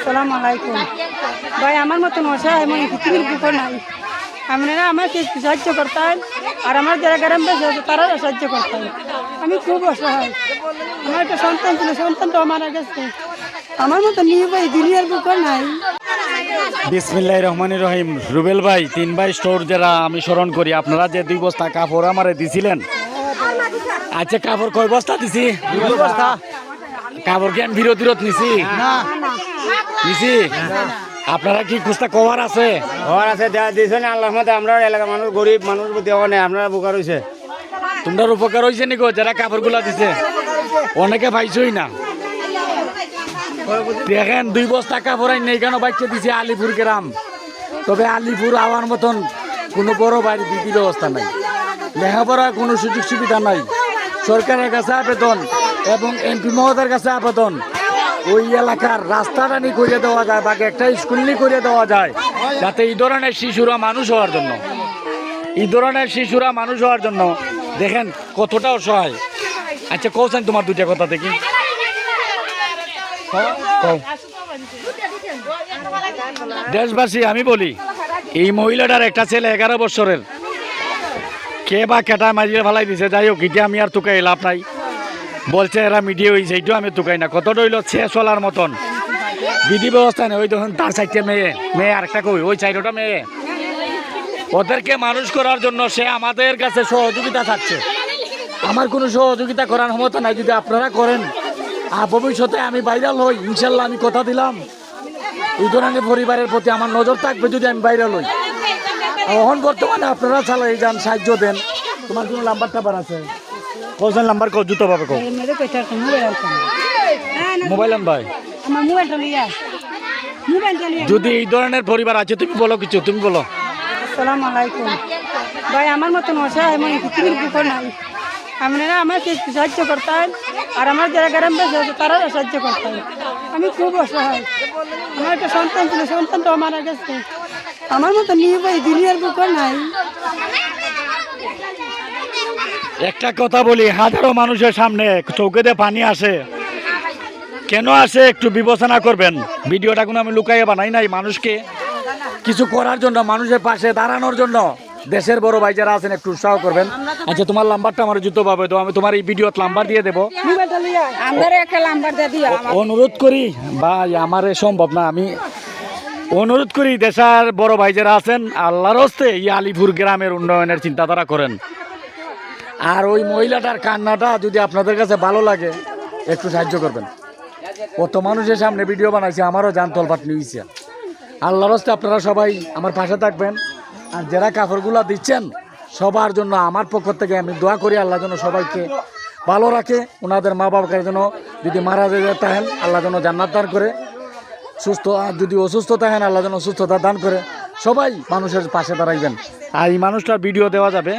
আসসালামু আলাইকুম ভাই, আমার মতন অসহায় এমন পৃথিবীর বুকে নাই। আপনারা আমাকে একটু সাহায্য করতেন, আর আমার যারা গ্রাম বেশি আছে তারাও সাহায্য করতেন। আমি খুব অসহায়। আমার একটা সন্তান ছিল, সন্তানটাও মারা গেছে। আমার মতো নিয়ে ভাই দুনিয়ার বুকে নাই। বিসমিল্লাহির রহমানির রহিম। রুবেল ভাই, 3 ভাই স্টোর যারা আমি স্মরণ করি, আপনারা যে 2 বস্তা কাপড় আমারে দিছিলেন। আচ্ছা, কাপড় কয় বস্তা দিছি? 2 বস্তা। কাপড় কি আমি বিরোধ নিছি? নিছি। আপনারা কি খুঁজতে কভার আছে? ঘর আছে দিয়েছেন আল্লাহ মতে। আমরা এলাকার মানুষ, গরিব মানুষ দেওয়া নেই, আপনারা উপকার হয়েছে। তোমরা উপকার হয়েছে নিকো যারা কাপড়গুলা দিছে? অনেকে পাইছই না। দেখেন 2 বস্তা কাপড় নেই কেন বাইকে দিছে আলিপুর গ্রাম। তবে আলিপুর আওয়ার মতন কোনো বড় বাড়ি দিদি ব্যবস্থা নাই, লেখাপড়ার কোনো সুযোগ সুবিধা নাই। সরকারের কাছে আবেদন এবং এমপি মহোদয়ের কাছে আবেদন, ওই এলাকার রাস্তাটা নিয়ে করিয়ে দেওয়া যায় বা একটা স্কুল নিয়ে করিয়ে দেওয়া যায়, যাতে এই ধরনের শিশুরা মানুষ হওয়ার জন্য, দেখেন কতটা অসহায়। আচ্ছা, কৌছেন তোমার 2টা কথা দেখি। দেশবাসী, আমি বলি, এই মহিলাটার একটা ছেলে 11 বছরের, কে বা কেটা মারিয়ে ফেলাই দিছে। যাই হোক, এটা আমি আর তুকাই লাভ নাই। বলছে এরা মিডিয়া হয়েছে, এইটাও আমি তুকাই না। কত রইল 6 চলার মতন বিধি ব্যবস্থা নেই। ওই দেখুন তার 4টে মেয়ে আরেকটা কই, ওই 4টা মেয়ে। ওদেরকে মানুষ করার জন্য সে আমাদের কাছে সহযোগিতা থাকছে। আমার কোনো সহযোগিতা করার ক্ষমতা নাই। যদি আপনারা করেন, আর ভবিষ্যতে আমি ভাইরাল হই, ইনশাল্লাহ আমি কথা দিলাম, এই ধরনের পরিবারের প্রতি আমার নজর থাকবে যদি আমি ভাইরাল হই। এখন বর্তমানে আপনারা চালাই যান, সাহায্য দেন। তোমার কোনো নাম্বার টাম্বার আছে? কৌশল নাম্বার কো, জুতো পাবে কো, মোবাইল আন ভাই। যদি এই ধরনের পরিবার আছে, তুমি বলো কিছু, তুমি বলো। আসসালামু আলাইকুম ভাই, আমার মতন অসহায় এমন পৃথিবীর বুকে নাই। আপনারা আমাকে একটু সাহায্য করতেন, আর আমার যারা গ্রাম বেশি আছে তারাও সাহায্য করতেন। আমি খুব অসহায়। আমার একটা সন্তান ছিল, সন্তানটাও মারা গেছে। আমার মতো নিয়ে ভাই দুনিয়ার বুকে নাই। একটা কথা বলি, হাজারো মানুষের সামনে চৌকে দিয়ে পানি আসে, কেন আসে একটু বিবেচনা করবেন। ভিডিওটা কোনো আমি লুকাইয়ে বানাই নাই, মানুষকে কিছু করার জন্য, মানুষের পাশে দাঁড়ানোর জন্য। দেশের বড় ভাই যারা আছেন একটু উৎসাহ করবেন। আচ্ছা, তোমার নাম্বারটা আমার জুতো পাবে তো, আমি তোমার এই ভিডিওতে নাম্বার দিয়ে দেবো। অনুরোধ করি ভাই, আমার সম্ভব না, আমি অনুরোধ করি দেশের বড় ভাই যারা আছেন, আল্লাহর হস্তে এই আলিপুর গ্রামের উন্নয়নের চিন্তাধারা করেন। আর ওই মহিলাটার কান্নাটা যদি আপনাদের কাছে ভালো লাগে, একটু সাহায্য করবেন। কত মানুষের সামনে ভিডিও বানাইছে, আমারও জান তলপাট নিয়েছে। আল্লাহর হস্তে আপনারা সবাই আমার পাশে থাকবেন। আর যারা কাপড়গুলো দিচ্ছেন, সবার জন্য আমার পক্ষ থেকে আমি দোয়া করি, আল্লাহ যেন সবাইকে ভালো রাখে। ওনাদের মা বাবাকে যেন, যদি মারা যেতে থাকেন, আল্লাহ যেন জান্নাত দান করে, সুস্থ, আর যদি অসুস্থ থাকেন, আল্লাহ যেন সুস্থতা দান করে। সবাই মানুষের পাশে দাঁড়াইবেন। আর এই মানুষটার ভিডিও দেওয়া যাবে।